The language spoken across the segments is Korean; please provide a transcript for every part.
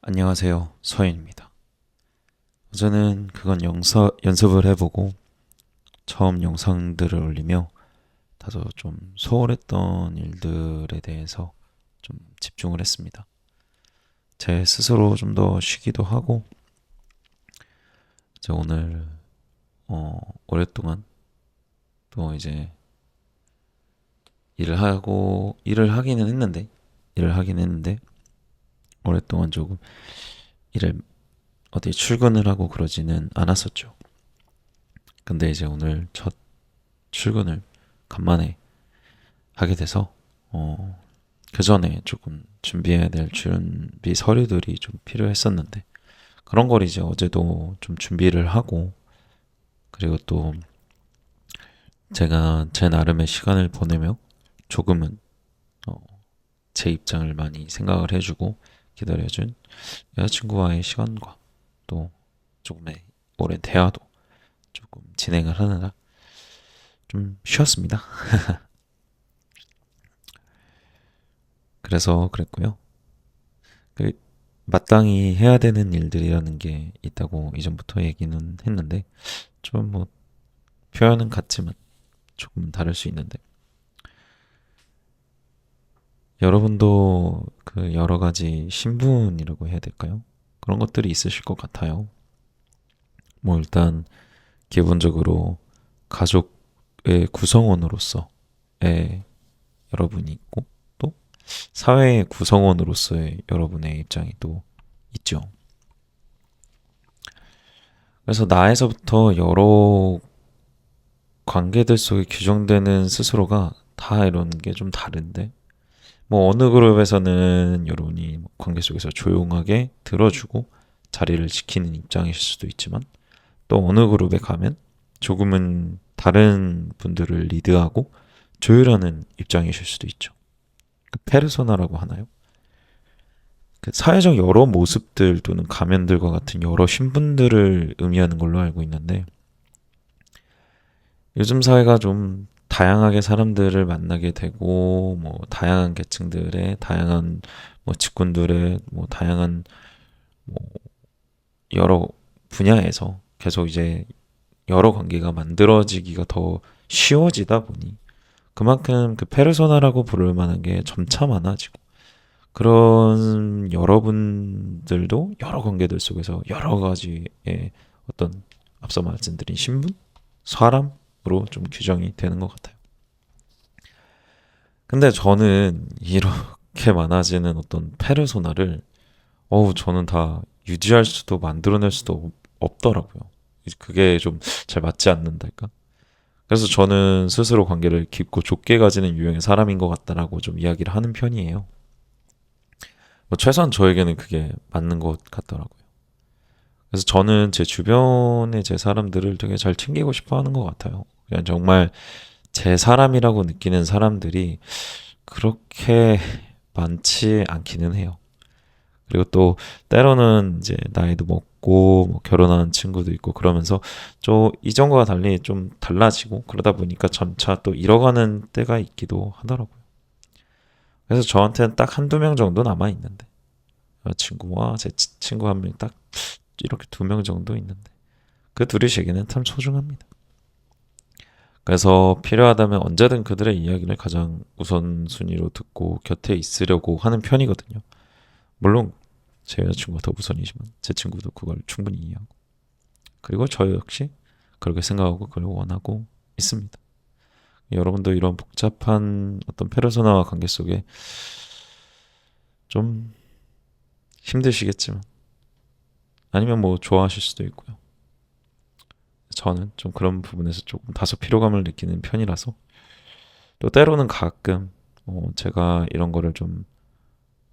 안녕하세요. 서인입니다. 어제는 그건 연습을 해보고 처음 영상들을 올리며 다소 좀 소홀했던 일들에 대해서 좀 집중을 했습니다. 제 스스로 좀 더 쉬기도 하고 이제 오늘 오랫동안 또 이제 일을 하긴 했는데 오랫동안 조금 일을 어디 출근을 하고 그러지는 않았었죠. 근데 이제 오늘 첫 출근을 간만에 하게 돼서 그 전에 조금 준비해야 될 준비 서류들이 좀 필요했었는데 그런 걸 이제 어제도 좀 준비를 하고 그리고 또 제가 제 나름의 시간을 보내며 조금은 어, 제 입장을 많이 생각을 해주고 기다려준 여자친구와의 시간과 또 조금의 오랜 대화도 조금 진행을 하느라 좀 쉬었습니다. 그래서 그랬고요. 그 마땅히 해야 되는 일들이라는 게 있다고 이전부터 얘기는 했는데 좀 뭐 표현은 같지만 조금은 다를 수 있는데 여러분도 그 여러 가지 신분이라고 해야 될까요? 그런 것들이 있으실 것 같아요. 뭐 일단 기본적으로 가족의 구성원으로서의 여러분이 있고 또 사회의 구성원으로서의 여러분의 입장이 또 있죠. 그래서 나에서부터 여러 관계들 속에 규정되는 스스로가 다 이런 게 좀 다른데 뭐 어느 그룹에서는 여러분이 관계 속에서 조용하게 들어주고 자리를 지키는 입장이실 수도 있지만 또 어느 그룹에 가면 조금은 다른 분들을 리드하고 조율하는 입장이실 수도 있죠. 그 페르소나라고 하나요? 그 사회적 여러 모습들 또는 가면들과 같은 여러 신분들을 의미하는 걸로 알고 있는데 요즘 사회가 좀 다양하게 사람들을 만나게 되고 뭐 다양한 계층들의 다양한 뭐 직군들의 뭐 다양한 뭐 여러 분야에서 계속 이제 여러 관계가 만들어지기가 더 쉬워지다 보니 그만큼 그 페르소나라고 부를 만한 게 점차 많아지고 그런 여러분들도 여러 관계들 속에서 여러 가지의 어떤 앞서 말씀드린 신분, 사람으로 좀 규정이 되는 것 같아요. 근데 저는 이렇게 많아지는 어떤 페르소나를 저는 다 유지할 수도 만들어낼 수도 없더라고요. 그게 좀 잘 맞지 않는달까? 그래서 저는 스스로 관계를 깊고 좁게 가지는 유형의 사람인 것 같다라고 좀 이야기를 하는 편이에요. 뭐 최소한 저에게는 그게 맞는 것 같더라고요. 그래서 저는 제 주변의 제 사람들을 되게 잘 챙기고 싶어 하는 것 같아요. 그냥 정말 제 사람이라고 느끼는 사람들이 그렇게 많지 않기는 해요. 그리고 또 때로는 이제 나이도 먹고 뭐 결혼한 친구도 있고 그러면서 좀 이전과 달리 좀 달라지고 그러다 보니까 점차 또 잃어가는 때가 있기도 하더라고요. 그래서 저한테는 딱 한두 명 정도 남아 있는데 친구와 제 친구 한 명 딱 이렇게 두 명 정도 있는데 그 둘이 제게는 참 소중합니다. 그래서 필요하다면 언제든 그들의 이야기를 가장 우선순위로 듣고 곁에 있으려고 하는 편이거든요. 물론 제 여자친구가 더 우선이지만 제 친구도 그걸 충분히 이해하고 그리고 저 역시 그렇게 생각하고 그걸 원하고 있습니다. 여러분도 이런 복잡한 어떤 페르소나와 관계 속에 좀 힘드시겠지만 아니면 뭐 좋아하실 수도 있고요. 저는 좀 그런 부분에서 조금 다소 피로감을 느끼는 편이라서 또 때로는 가끔 제가 이런 거를 좀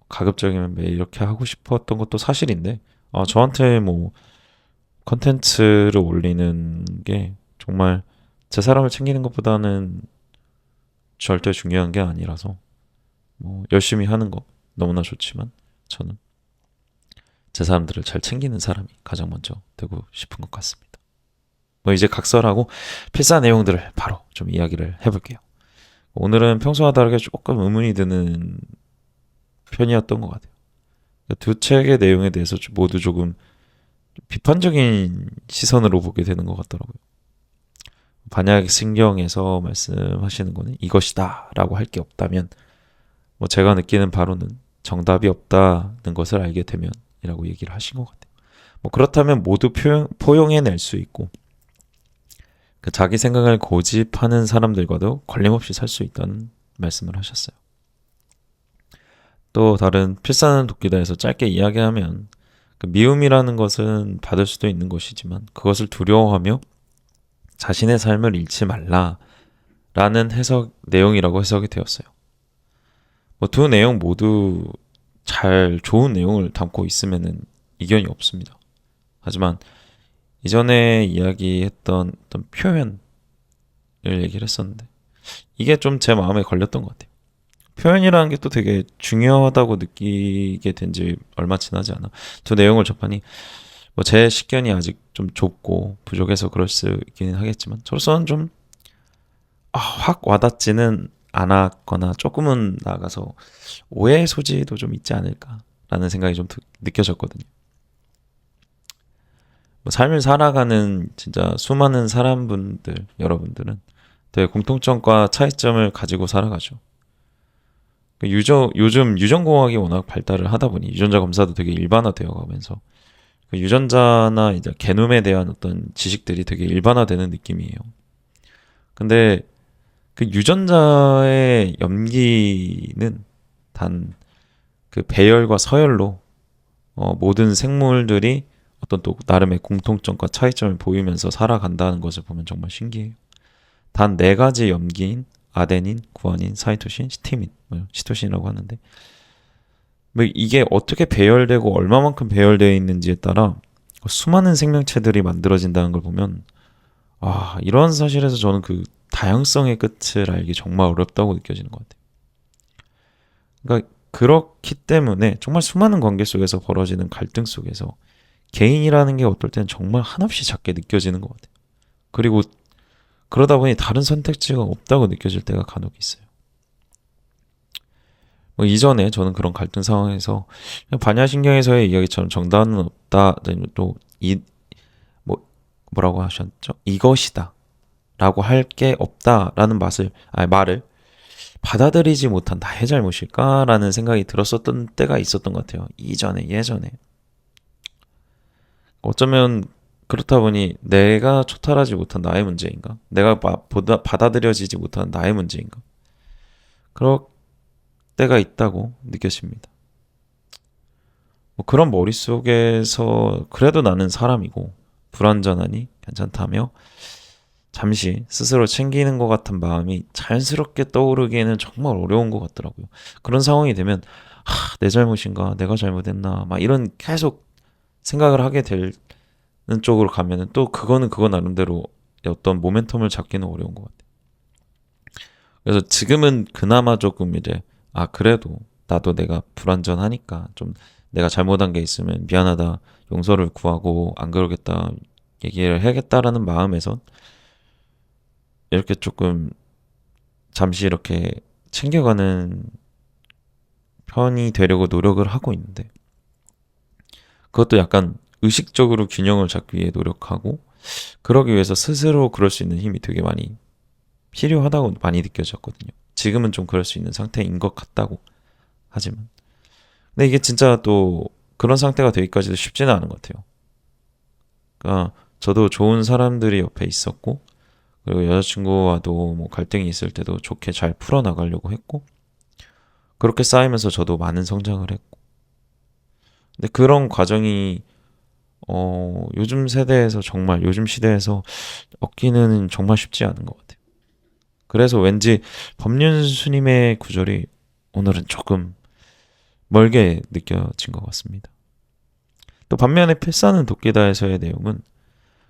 가급적이면 매일 이렇게 하고 싶었던 것도 사실인데 저한테 뭐 컨텐츠를 올리는 게 정말 제 사람을 챙기는 것보다는 절대 중요한 게 아니라서 뭐 열심히 하는 거 너무나 좋지만 저는 제 사람들을 잘 챙기는 사람이 가장 먼저 되고 싶은 것 같습니다. 뭐 이제 각설하고 필사 내용들을 바로 좀 이야기를 해볼게요. 오늘은 평소와 다르게 조금 의문이 드는 편이었던 것 같아요. 두 책의 내용에 대해서 모두 조금 비판적인 시선으로 보게 되는 것 같더라고요. 반야의 신경에서 말씀하시는 거는 이것이다 라고 할 게 없다면, 뭐 제가 느끼는 바로는 정답이 없다는 것을 알게 되면 이라고 얘기를 하신 것 같아요. 뭐 그렇다면 모두 포용해낼 수 있고, 그 자기 생각을 고집하는 사람들과도 걸림없이 살 수 있다는 말씀을 하셨어요. 또 다른 필사는 돕기다에서 짧게 이야기하면, 그 미움이라는 것은 받을 수도 있는 것이지만 그것을 두려워하며 자신의 삶을 잃지 말라라는 내용이라고 해석이 되었어요. 뭐 두 내용 모두 좋은 내용을 담고 있으면은 이견이 없습니다. 하지만 이전에 이야기했던 어떤 표현을 얘기를 했었는데, 이게 좀 제 마음에 걸렸던 것 같아요. 표현이라는 게 또 되게 중요하다고 느끼게 된 지 얼마 지나지 않아. 두 내용을 접하니 뭐 제 식견이 아직 좀 좁고 부족해서 그럴 수 있기는 하겠지만, 저로서는 좀 확 와닿지는 않았거나 조금은 나아가서 오해의 소지도 좀 있지 않을까라는 생각이 좀 느껴졌거든요. 뭐 삶을 살아가는 진짜 수많은 여러분들은 되게 공통점과 차이점을 가지고 살아가죠. 요즘 유전공학이 워낙 발달을 하다 보니 유전자 검사도 되게 일반화되어 가면서 그 유전자나 이제 게놈에 대한 어떤 지식들이 되게 일반화되는 느낌이에요. 근데 그 유전자의 염기는 단 그 배열과 서열로 모든 생물들이 어떤 또 나름의 공통점과 차이점을 보이면서 살아간다는 것을 보면 정말 신기해요. 단 네 가지 염기인 아데닌, 구아닌, 사이토신, 시토신이라고 하는데, 뭐 이게 어떻게 배열되고 얼마만큼 배열되어 있는지에 따라 수많은 생명체들이 만들어진다는 걸 보면, 이런 사실에서 저는 그 다양성의 끝을 알기 정말 어렵다고 느껴지는 것 같아요. 그러니까 그렇기 때문에 정말 수많은 관계 속에서 벌어지는 갈등 속에서 개인이라는 게 어떨 때는 정말 한없이 작게 느껴지는 것 같아요. 그리고 그러다 보니 다른 선택지가 없다고 느껴질 때가 간혹 있어요. 뭐 이전에 저는 그런 갈등 상황에서 반야신경에서의 이야기처럼 정답은 없다, 뭐 뭐라고 하셨죠? 이것이다 라고 할 게 없다라는 말을 받아들이지 못한 나의 잘못일까라는 생각이 들었었던 때가 있었던 것 같아요. 예전에. 어쩌면 그렇다 보니 내가 초탈하지 못한 나의 문제인가? 내가 받아들여지지 못한 나의 문제인가? 그럴 때가 있다고 느껴집니다. 뭐 그런 머릿속에서 그래도 나는 사람이고 불완전하니 괜찮다며 잠시 스스로 챙기는 것 같은 마음이 자연스럽게 떠오르기에는 정말 어려운 것 같더라고요. 그런 상황이 되면 내 잘못인가? 내가 잘못했나? 막 이런 계속 생각을 하게 되는 쪽으로 가면은 또 그거는 그거 나름대로 어떤 모멘텀을 잡기는 어려운 것 같아요. 그래서 지금은 그나마 조금 이제 그래도 나도 내가 불완전하니까 좀 내가 잘못한 게 있으면 미안하다, 용서를 구하고 안 그러겠다, 얘기를 해야겠다라는 마음에서 이렇게 조금 잠시 이렇게 챙겨가는 편이 되려고 노력을 하고 있는데, 그것도 약간 의식적으로 균형을 잡기 위해 노력하고, 그러기 위해서 스스로 그럴 수 있는 힘이 되게 많이 필요하다고 많이 느껴졌거든요. 지금은 좀 그럴 수 있는 상태인 것 같다고 하지만, 근데 이게 진짜 또 그런 상태가 되기까지도 쉽지는 않은 것 같아요. 그러니까 저도 좋은 사람들이 옆에 있었고, 그리고 여자친구와도 뭐 갈등이 있을 때도 좋게 잘 풀어나가려고 했고, 그렇게 쌓이면서 저도 많은 성장을 했고, 근데 그런 과정이 요즘 시대에서 얻기는 정말 쉽지 않은 것 같아요. 그래서 왠지 법륜스님의 구절이 오늘은 조금 멀게 느껴진 것 같습니다. 또 반면에 필사는 돕기다에서의 내용은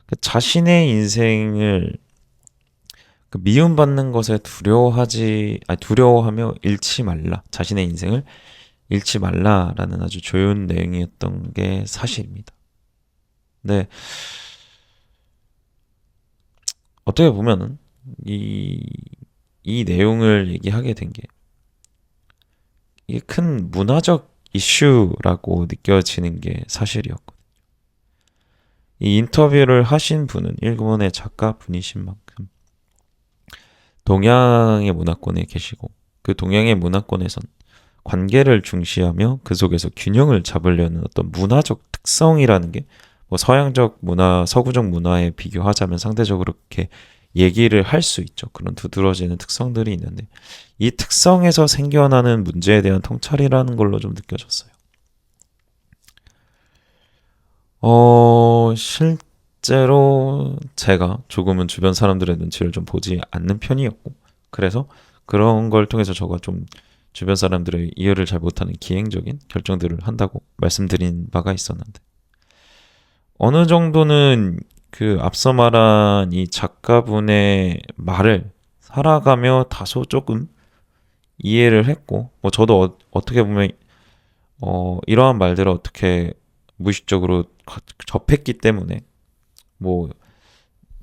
그 자신의 인생을 그 미움받는 것에 두려워하며 잃지 말라. 자신의 인생을 잃지 말라라는 아주 좋은 내용이었던 게 사실입니다. 근데 어떻게 보면은 이 내용을 얘기하게 된 게 이게 큰 문화적 이슈라고 느껴지는 게 사실이었고, 이 인터뷰를 하신 분은 일본의 작가분이신 만큼 동양의 문화권에 계시고, 그 동양의 문화권에선 관계를 중시하며 그 속에서 균형을 잡으려는 어떤 문화적 특성이라는 게, 뭐 서양적 문화, 서구적 문화에 비교하자면 상대적으로 그렇게 얘기를 할 수 있죠. 그런 두드러지는 특성들이 있는데, 이 특성에서 생겨나는 문제에 대한 통찰이라는 걸로 좀 느껴졌어요. 실제로 제가 조금은 주변 사람들의 눈치를 좀 보지 않는 편이었고, 그래서 그런 걸 통해서 저가 좀 주변 사람들의 이해를 잘 못하는 기행적인 결정들을 한다고 말씀드린 바가 있었는데, 어느 정도는 그 앞서 말한 이 작가분의 말을 살아가며 다소 조금 이해를 했고, 뭐 저도 어떻게 보면 이러한 말들을 어떻게 무의식적으로 접했기 때문에 뭐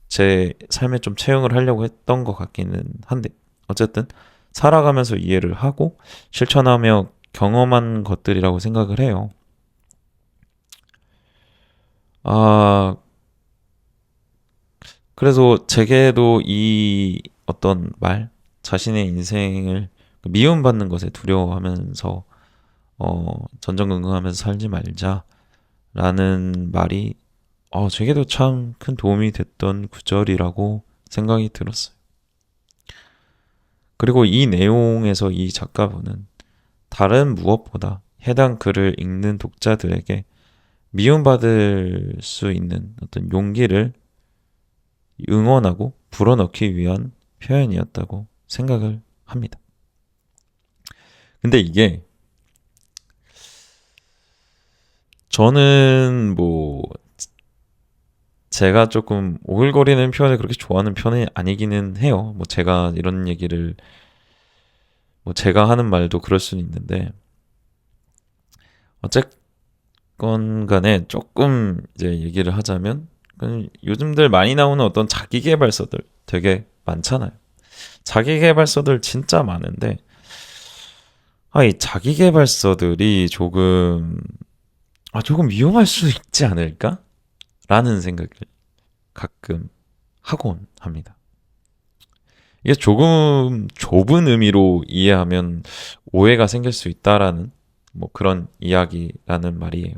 제 삶에 좀 채용을 하려고 했던 것 같기는 한데, 어쨌든 살아가면서 이해를 하고 실천하며 경험한 것들이라고 생각을 해요. 아, 그래서 제게도 이 어떤 말, 자신의 인생을 미움받는 것에 두려워하면서 전전긍긍하면서 살지 말자라는 말이 제게도 참 큰 도움이 됐던 구절이라고 생각이 들었어요. 그리고 이 내용에서 이 작가분은 다른 무엇보다 해당 글을 읽는 독자들에게 미움받을 수 있는 어떤 용기를 응원하고 불어넣기 위한 표현이었다고 생각을 합니다. 근데 이게 저는 뭐 제가 조금 오글거리는 표현을 그렇게 좋아하는 편이 아니기는 해요. 뭐 제가 이런 얘기를, 뭐 제가 하는 말도 그럴 수는 있는데, 어쨌건 간에 조금 이제 얘기를 하자면, 요즘들 많이 나오는 어떤 자기계발서들 되게 많잖아요. 자기계발서들 진짜 많은데, 이 자기계발서들이 조금 위험할 수 있지 않을까? 라는 생각을 가끔 하곤 합니다. 이게 조금 좁은 의미로 이해하면 오해가 생길 수 있다라는 뭐 그런 이야기라는 말이에요.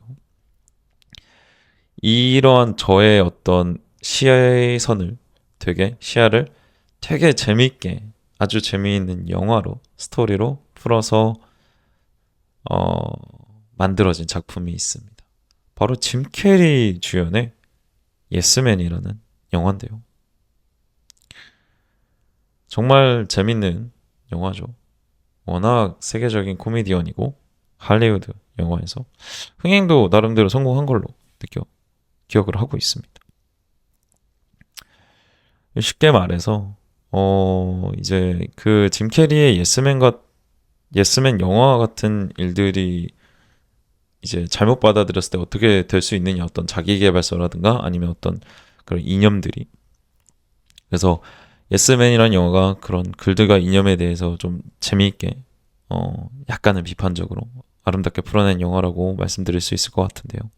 이러한 저의 어떤 시야를 되게 재밌게, 아주 재미있는 영화로, 스토리로 풀어서 어, 만들어진 작품이 있습니다. 바로 짐 캐리 주연의 예스맨이라는 영화인데요. 정말 재밌는 영화죠. 워낙 세계적인 코미디언이고 할리우드 영화에서 흥행도 나름대로 성공한 걸로 기억을 하고 있습니다. 쉽게 말해서 이제 그 짐 캐리의 예스맨 영화 같은 일들이 이제 잘못 받아들였을 때 어떻게 될 수 있느냐, 어떤 자기계발서라든가 아니면 어떤 그런 이념들이. 그래서 예스맨이라는 영화가 그런 글들과 이념에 대해서 좀 재미있게 약간은 비판적으로 아름답게 풀어낸 영화라고 말씀드릴 수 있을 것 같은데요.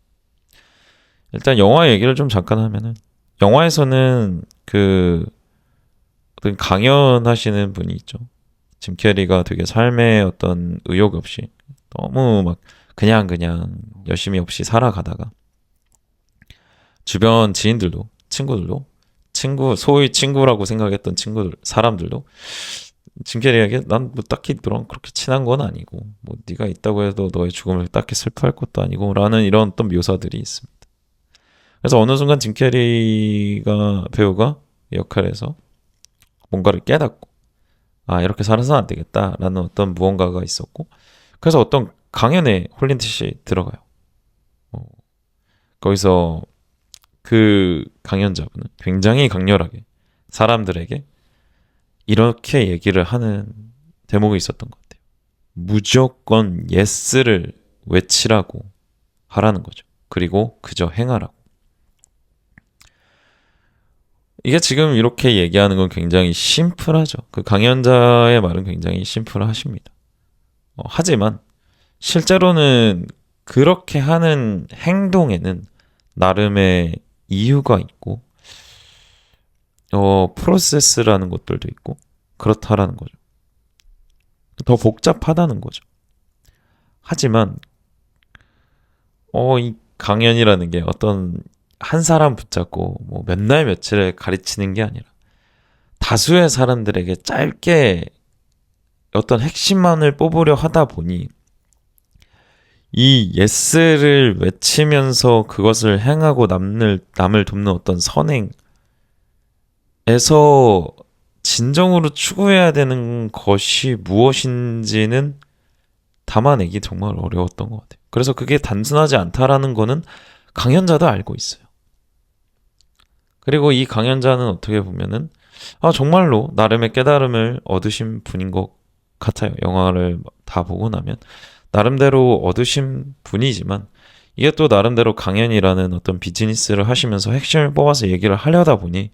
일단 영화 얘기를 좀 잠깐 하면은, 영화에서는 그 어떤 강연하시는 분이 있죠. 짐 캐리가 되게 삶에 어떤 의욕 없이 너무 막 그냥 열심히 없이 살아가다가 주변 지인들도, 친구들도, 소위 친구라고 생각했던 사람들도 짐 캐리에게 난 뭐 딱히 너랑 그렇게 친한 건 아니고, 뭐 네가 있다고 해도 너의 죽음을 딱히 슬퍼할 것도 아니고 라는 이런 어떤 묘사들이 있습니다. 그래서 어느 순간 짐 캐리가, 배우가 역할에서 뭔가를 깨닫고, 이렇게 살아서는 안 되겠다라는 어떤 무언가가 있었고, 그래서 어떤 강연에 홀린 듯이 들어가요. 거기서 그 강연자분은 굉장히 강렬하게 사람들에게 이렇게 얘기를 하는 대목이 있었던 것 같아요. 무조건 예스를 외치라고 하라는 거죠. 그리고 그저 행하라고. 이게 지금 이렇게 얘기하는 건 굉장히 심플하죠. 그 강연자의 말은 굉장히 심플하십니다. 하지만 실제로는 그렇게 하는 행동에는 나름의 이유가 있고, 프로세스라는 것들도 있고, 그렇다라는 거죠. 더 복잡하다는 거죠. 하지만, 이 강연이라는 게 어떤 한 사람 붙잡고 뭐 몇 날 며칠을 가르치는 게 아니라 다수의 사람들에게 짧게 어떤 핵심만을 뽑으려 하다 보니 이 예스를 외치면서 그것을 행하고 남을 돕는 어떤 선행에서 진정으로 추구해야 되는 것이 무엇인지는 담아내기 정말 어려웠던 것 같아요. 그래서 그게 단순하지 않다라는 거는 강연자도 알고 있어요. 그리고 이 강연자는 어떻게 보면은 정말로 나름의 깨달음을 얻으신 분인 것 같아요. 영화를 다 보고 나면 나름대로 얻으신 분이지만 이게 또 나름대로 강연이라는 어떤 비즈니스를 하시면서 핵심을 뽑아서 얘기를 하려다 보니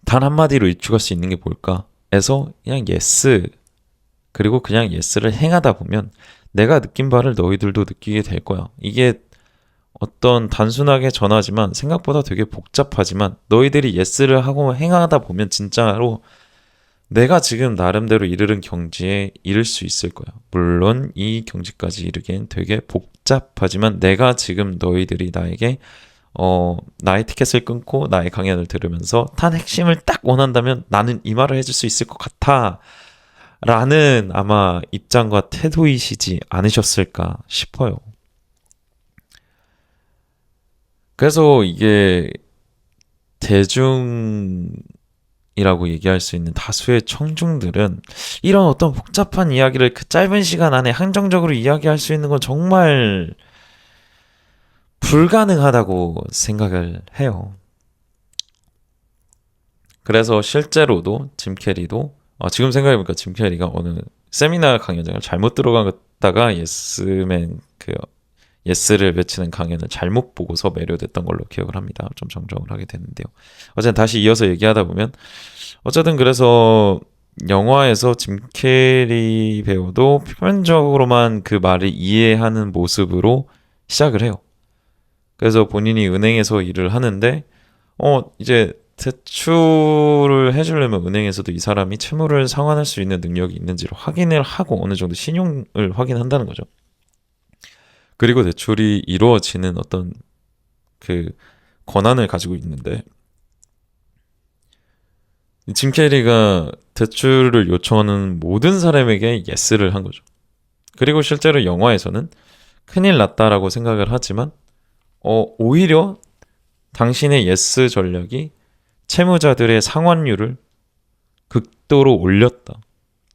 단 한마디로 일축할 수 있는 게 뭘까? 에서 그냥 예스, 그리고 그냥 예스를 행하다 보면 내가 느낀 바를 너희들도 느끼게 될 거야. 이게 어떤 단순하게 전하지만 생각보다 되게 복잡하지만 너희들이 예스를 하고 행하다 보면 진짜로 내가 지금 나름대로 이르는 경지에 이를 수 있을 거야. 물론 이 경지까지 이르기엔 되게 복잡하지만 내가 지금 너희들이 나에게 나의 티켓을 끊고 나의 강연을 들으면서 탄 핵심을 딱 원한다면 나는 이 말을 해줄 수 있을 것 같아 라는 아마 입장과 태도이시지 않으셨을까 싶어요. 그래서 이게 대중이라고 얘기할 수 있는 다수의 청중들은 이런 어떤 복잡한 이야기를 그 짧은 시간 안에 한정적으로 이야기할 수 있는 건 정말 불가능하다고 생각을 해요. 그래서 실제로도 짐 캐리도 지금 생각해보니까 짐 캐리가 어느 세미나 강연장을 잘못 들어갔다가 예스맨 예스를 외치는 강연을 잘못 보고서 매료됐던 걸로 기억을 합니다. 좀 정정을 하게 됐는데요. 어쨌든 다시 이어서 얘기하다 보면 어쨌든 그래서 영화에서 짐 캐리 배우도 표면적으로만 그 말을 이해하는 모습으로 시작을 해요. 그래서 본인이 은행에서 일을 하는데 이제 대출을 해주려면 은행에서도 이 사람이 채무를 상환할 수 있는 능력이 있는지를 확인을 하고 어느 정도 신용을 확인한다는 거죠. 그리고 대출이 이루어지는 어떤 그 권한을 가지고 있는데 짐 캐리가 대출을 요청하는 모든 사람에게 예스를 한 거죠. 그리고 실제로 영화에서는 큰일 났다라고 생각을 하지만 오히려 당신의 예스 전략이 채무자들의 상환율을 극도로 올렸다.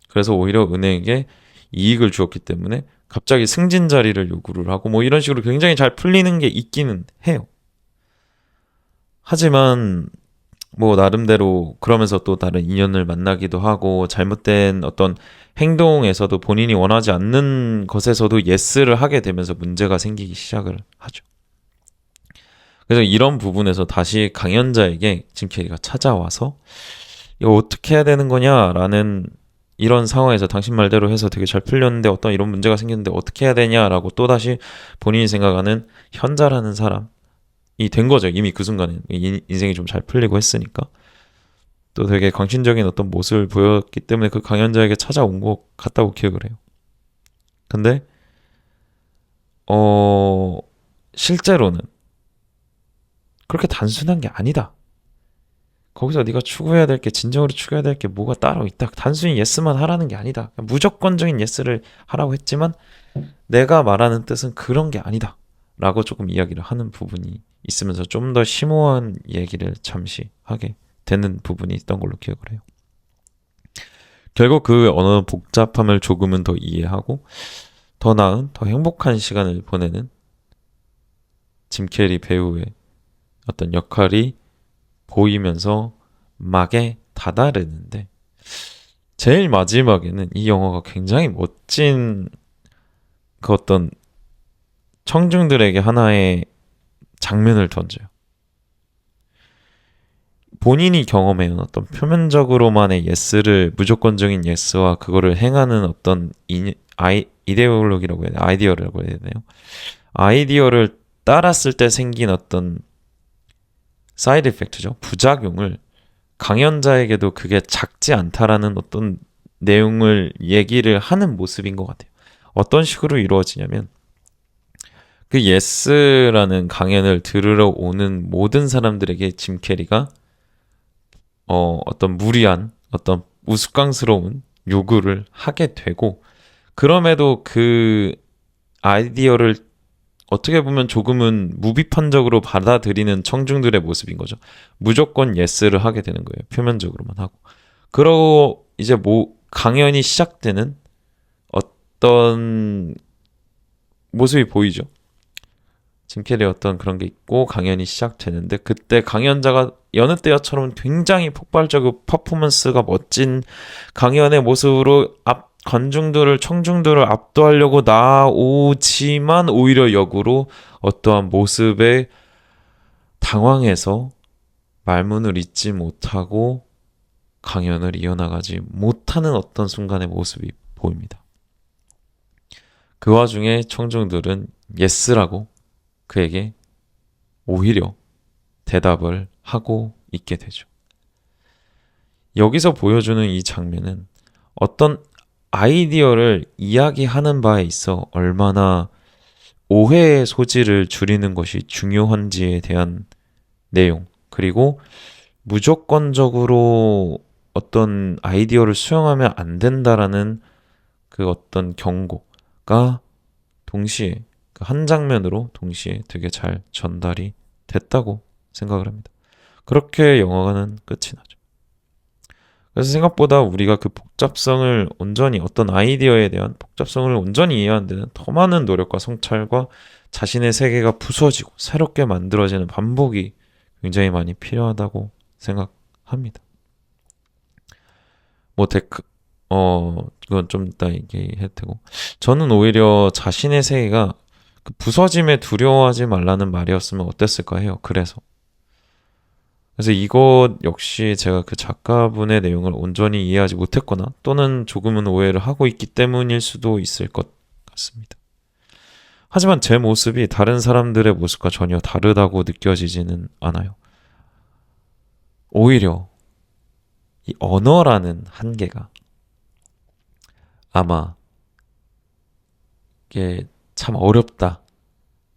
그래서 오히려 은행에게 이익을 주었기 때문에 갑자기 승진 자리를 요구를 하고 뭐 이런 식으로 굉장히 잘 풀리는 게 있기는 해요. 하지만 뭐 나름대로 그러면서 또 다른 인연을 만나기도 하고 잘못된 어떤 행동에서도 본인이 원하지 않는 것에서도 예스를 하게 되면서 문제가 생기기 시작을 하죠. 그래서 이런 부분에서 다시 강연자에게 짐 캐리가 찾아와서 이거 어떻게 해야 되는 거냐라는 이런 상황에서 당신 말대로 해서 되게 잘 풀렸는데 어떤 이런 문제가 생겼는데 어떻게 해야 되냐라고 또다시 본인이 생각하는 현자라는 사람이 된 거죠. 이미 그 순간에 인생이 좀 잘 풀리고 했으니까 또 되게 광신적인 어떤 모습을 보였기 때문에 그 강연자에게 찾아온 것 같다고 기억을 해요. 근데 실제로는 그렇게 단순한 게 아니다. 거기서 네가 추구해야 될 게 진정으로 추구해야 될 게 뭐가 따로 있다. 단순히 예스만 하라는 게 아니다. 무조건적인 예스를 하라고 했지만 내가 말하는 뜻은 그런 게 아니다. 라고 조금 이야기를 하는 부분이 있으면서 좀 더 심오한 얘기를 잠시 하게 되는 부분이 있던 걸로 기억을 해요. 결국 그 언어 복잡함을 조금은 더 이해하고 더 나은, 더 행복한 시간을 보내는 짐 캐리 배우의 어떤 역할이 보이면서 막에 다다르는데 제일 마지막에는 이 영화가 굉장히 멋진 그 어떤 청중들에게 하나의 장면을 던져요. 본인이 경험해온 어떤 표면적으로만의 예스를 무조건적인 예스와 그거를 행하는 어떤 이데올로기라고 해야 되나? 아이디어라고 해야 되나요? 아이디어를 따랐을 때 생긴 어떤 사이드 이펙트죠. 부작용을 강연자에게도 그게 작지 않다라는 어떤 내용을 얘기를 하는 모습인 것 같아요. 어떤 식으로 이루어지냐면 그 예스라는 강연을 들으러 오는 모든 사람들에게 짐 캐리가 어떤 무리한 어떤 우스꽝스러운 요구를 하게 되고 그럼에도 그 아이디어를 어떻게 보면 조금은 무비판적으로 받아들이는 청중들의 모습인 거죠. 무조건 예스를 하게 되는 거예요. 표면적으로만 하고. 그러고 이제 강연이 시작되는 어떤 모습이 보이죠. 짐 캐리의 어떤 그런 게 있고 강연이 시작되는데 그때 강연자가 여느 때처럼 굉장히 폭발적이고 퍼포먼스가 멋진 강연의 모습으로 청중들을 압도하려고 나오지만 오히려 역으로 어떠한 모습에 당황해서 말문을 잇지 못하고 강연을 이어나가지 못하는 어떤 순간의 모습이 보입니다. 그 와중에 청중들은 예스라고 그에게 오히려 대답을 하고 있게 되죠. 여기서 보여주는 이 장면은 어떤 아이디어를 이야기하는 바에 있어 얼마나 오해의 소지를 줄이는 것이 중요한지에 대한 내용, 그리고 무조건적으로 어떤 아이디어를 수용하면 안 된다라는 그 어떤 경고가 동시에 그 한 장면으로 동시에 되게 잘 전달이 됐다고 생각을 합니다. 그렇게 영화는 끝이 나죠. 그래서 생각보다 우리가 그 복잡성을 온전히 어떤 아이디어에 대한 복잡성을 온전히 이해하는 데는 더 많은 노력과 성찰과 자신의 세계가 부서지고 새롭게 만들어지는 반복이 굉장히 많이 필요하다고 생각합니다. 이건 좀 이따 얘기해도 되고 저는 오히려 자신의 세계가 그 부서짐에 두려워하지 말라는 말이었으면 어땠을까 해요. 그래서 이것 역시 제가 그 작가분의 내용을 온전히 이해하지 못했거나 또는 조금은 오해를 하고 있기 때문일 수도 있을 것 같습니다. 하지만 제 모습이 다른 사람들의 모습과 전혀 다르다고 느껴지지는 않아요. 오히려 이 언어라는 한계가 아마 이게 참 어렵다.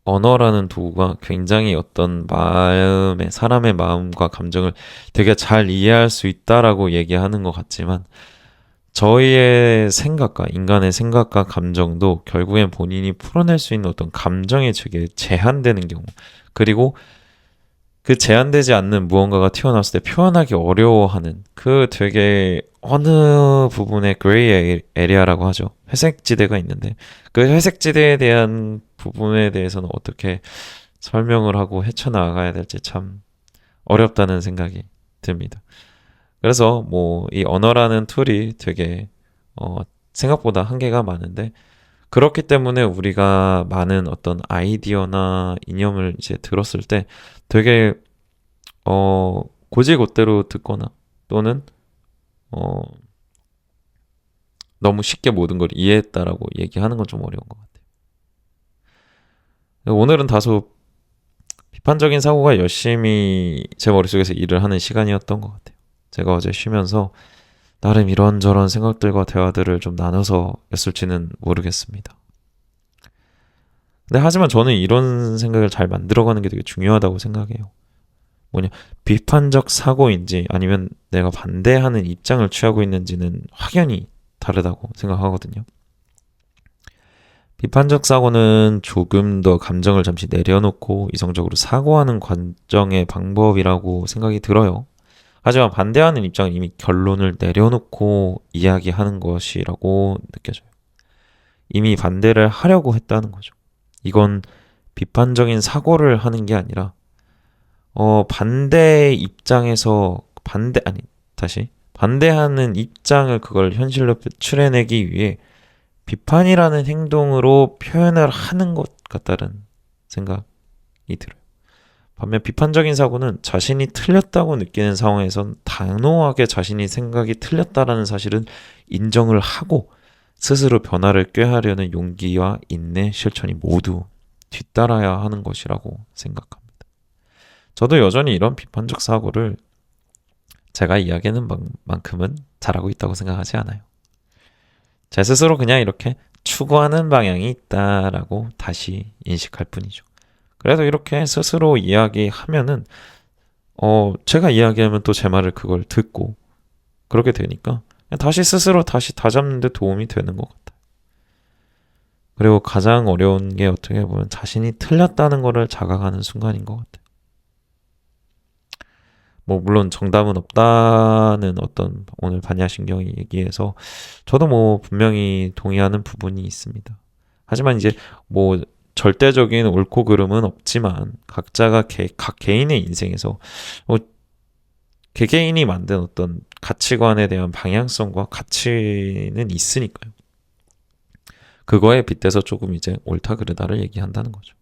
언어라는 도구가 굉장히 어떤 사람의 마음과 감정을 되게 잘 이해할 수 있다라고 얘기하는 것 같지만 저희의 생각과 인간의 생각과 감정도 결국엔 본인이 풀어낼 수 있는 어떤 감정의 되게 제한되는 경우, 그리고 그 제한되지 않는 무언가가 튀어나왔을 때 표현하기 어려워하는 그 되게 어느 부분의 그레이 에리아라고 하죠. 회색지대가 있는데 그 회색지대에 대한 부분에 대해서는 어떻게 설명을 하고 헤쳐나가야 될지 참 어렵다는 생각이 듭니다. 그래서 이 언어라는 툴이 되게 생각보다 한계가 많은데 그렇기 때문에 우리가 많은 어떤 아이디어나 이념을 이제 들었을 때 되게 곧이곧대로 듣거나 또는 너무 쉽게 모든 걸 이해했다라고 얘기하는 건 좀 어려운 것 같아요. 오늘은 다소 비판적인 사고가 열심히 제 머릿속에서 일을 하는 시간이었던 것 같아요. 제가 어제 쉬면서 나름 이런저런 생각들과 대화들을 좀 나눠서 였을지는 모르겠습니다. 근데 하지만 저는 이런 생각을 잘 만들어가는 게 되게 중요하다고 생각해요. 비판적 사고인지 아니면 내가 반대하는 입장을 취하고 있는지는 확연히 다르다고 생각하거든요. 비판적 사고는 조금 더 감정을 잠시 내려놓고 이성적으로 사고하는 과정의 방법이라고 생각이 들어요. 하지만 반대하는 입장은 이미 결론을 내려놓고 이야기하는 것이라고 느껴져요. 이미 반대를 하려고 했다는 거죠. 이건 비판적인 사고를 하는 게 아니라 반대의 입장에서 반대하는 입장을 그걸 현실로 추려내기 위해 비판이라는 행동으로 표현을 하는 것 같다는 생각이 들어요. 반면 비판적인 사고는 자신이 틀렸다고 느끼는 상황에선 단호하게 자신이 생각이 틀렸다라는 사실은 인정을 하고 스스로 변화를 꾀하려는 용기와 인내, 실천이 모두 뒤따라야 하는 것이라고 생각합니다. 저도 여전히 이런 비판적 사고를 제가 이야기하는 만큼은 잘하고 있다고 생각하지 않아요. 제 스스로 그냥 이렇게 추구하는 방향이 있다라고 다시 인식할 뿐이죠. 그래서 이렇게 스스로 이야기하면은 제가 이야기하면 또 제 말을 그걸 듣고 그렇게 되니까 다시 스스로 다시 다잡는 데 도움이 되는 것 같아요. 그리고 가장 어려운 게 어떻게 보면 자신이 틀렸다는 거를 자각하는 순간인 것 같아요. 뭐 물론 정답은 없다는 어떤 오늘 반야신경이 얘기해서 저도 뭐 분명히 동의하는 부분이 있습니다. 하지만 이제 뭐 절대적인 옳고 그름은 없지만 각자가 각 개인의 인생에서 뭐 개개인이 만든 어떤 가치관에 대한 방향성과 가치는 있으니까요. 그거에 빗대서 조금 이제 옳다 그르다를 얘기한다는 거죠.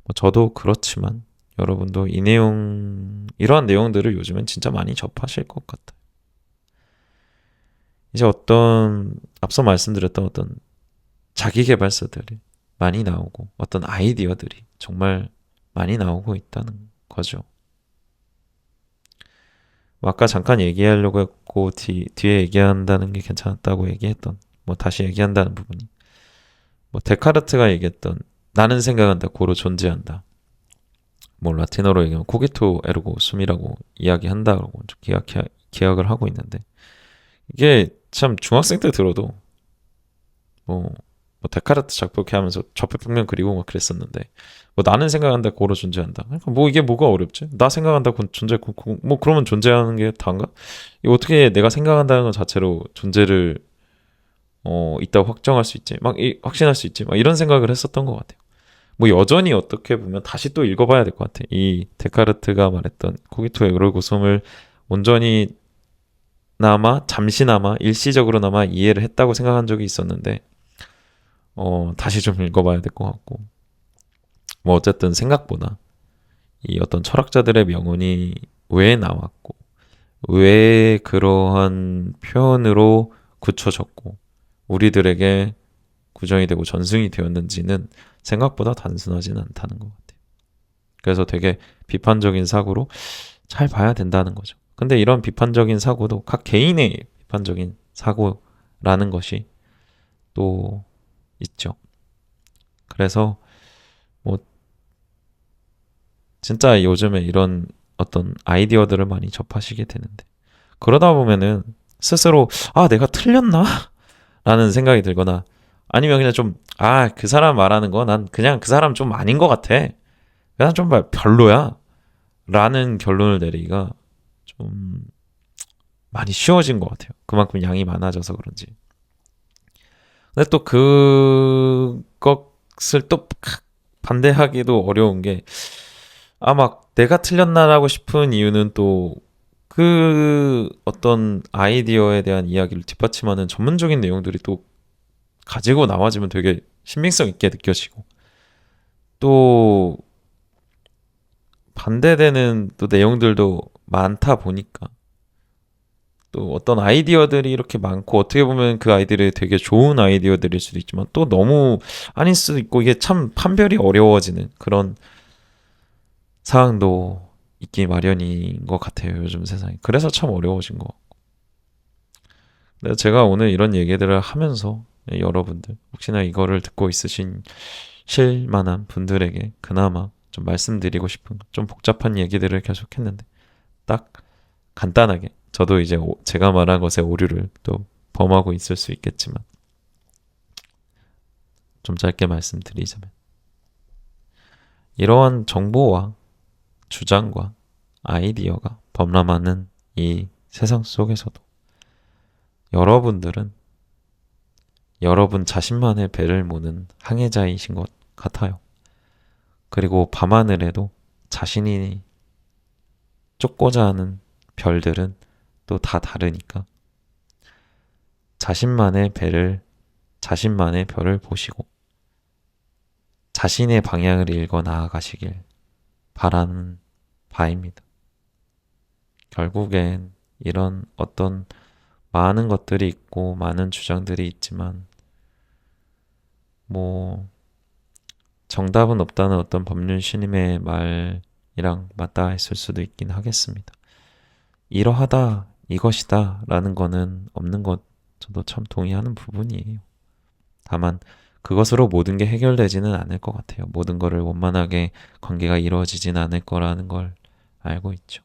뭐 저도 그렇지만 여러분도 이러한 내용들을 요즘엔 진짜 많이 접하실 것 같아요. 이제 앞서 말씀드렸던 어떤 자기계발서들이 많이 나오고 어떤 아이디어들이 정말 많이 나오고 있다는 거죠. 뭐 아까 잠깐 얘기하려고 했고 뒤에 얘기한다는 게 괜찮았다고 얘기했던 뭐 다시 얘기한다는 부분이 뭐 데카르트가 얘기했던 나는 생각한다 고로 존재한다. 뭐 라틴어로 얘기하면 코기토 에르고 숨이라고 이야기한다라고 기억을 하고 있는데 이게 참 중학생 때 들어도 뭐 데카르트 작곡하면서 좌표평면 그리고 막 그랬었는데 뭐 나는 생각한다 고로 존재한다. 그러니까 뭐 이게 뭐가 어렵지? 나 생각한다 뭐 그러면 존재하는 게 다인가? 어떻게 내가 생각한다는 것 자체로 존재를 있다고 확정할 수 있지? 확신할 수 있지? 막 이런 생각을 했었던 것 같아요. 뭐 여전히 어떻게 보면 다시 또 읽어봐야 될 것 같아. 이 데카르트가 말했던 코기토의 의로고솜을 온전히 잠시나마 일시적으로나마 이해를 했다고 생각한 적이 있었는데 다시 좀 읽어봐야 될 것 같고 뭐 어쨌든 생각보다 이 어떤 철학자들의 명언이 왜 나왔고 왜 그러한 표현으로 굳혀졌고 우리들에게 구정이 되고 전승이 되었는지는 생각보다 단순하지는 않다는 것 같아요. 그래서 되게 비판적인 사고로 잘 봐야 된다는 거죠. 근데 이런 비판적인 사고도 각 개인의 비판적인 사고라는 것이 또 있죠. 그래서 뭐 진짜 요즘에 이런 어떤 아이디어들을 많이 접하시게 되는데 그러다 보면은 스스로 내가 틀렸나? 라는 생각이 들거나 아니면 그냥 좀 그 사람 말하는 거 난 그냥 그 사람 좀 아닌 것 같아. 그냥 좀 별로야. 라는 결론을 내리기가 좀 많이 쉬워진 것 같아요. 그만큼 양이 많아져서 그런지. 근데 또 그것을 또 반대하기도 어려운 게 막 내가 틀렸나라고 싶은 이유는 또 그 어떤 아이디어에 대한 이야기를 뒷받침하는 전문적인 내용들이 또 가지고 나와지면 되게 신빙성 있게 느껴지고 또 반대되는 또 내용들도 많다 보니까 또 어떤 아이디어들이 이렇게 많고 어떻게 보면 그 아이들이 되게 좋은 아이디어들일 수도 있지만 또 너무 아닐 수도 있고 이게 참 판별이 어려워지는 그런 상황도 있기 마련인 것 같아요. 요즘 세상이. 그래서 참 어려워진 것 같고. 근데 제가 오늘 이런 얘기들을 하면서 여러분들 혹시나 이거를 듣고 있으신 실만한 분들에게 그나마 좀 말씀드리고 싶은 좀 복잡한 얘기들을 계속 했는데 딱 간단하게 저도 이제 제가 말한 것에 오류를 또 범하고 있을 수 있겠지만 좀 짧게 말씀드리자면 이러한 정보와 주장과 아이디어가 범람하는 이 세상 속에서도 여러분들은 여러분 자신만의 배를 모는 항해자이신 것 같아요. 그리고 밤하늘에도 자신이 쫓고자 하는 별들은 또 다 다르니까 자신만의 별을 보시고 자신의 방향을 읽어 나아가시길 바라는 바입니다. 결국엔 이런 어떤 많은 것들이 있고 많은 주장들이 있지만 뭐 정답은 없다는 어떤 법륜 신임의 말이랑 맞닿아 있을 수도 있긴 하겠습니다. 이러하다, 이것이다 라는 거는 없는 것 저도 참 동의하는 부분이에요. 다만 그것으로 모든 게 해결되지는 않을 것 같아요. 모든 거를 원만하게 관계가 이루어지진 않을 거라는 걸 알고 있죠.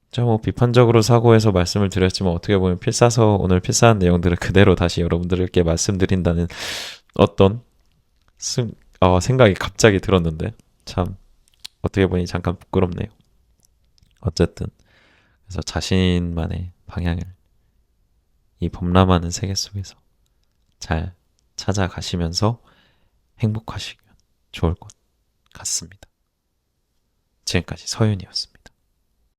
자, 뭐 비판적으로 사고해서 말씀을 드렸지만 어떻게 보면 필사서 오늘 필사한 내용들을 그대로 다시 여러분들께 말씀드린다는 어떤 생각이 갑자기 들었는데 참 어떻게 보니 잠깐 부끄럽네요. 어쨌든 그래서 자신만의 방향을 이 범람하는 세계 속에서 잘 찾아가시면서 행복하시면 좋을 것 같습니다. 지금까지 서윤이었습니다.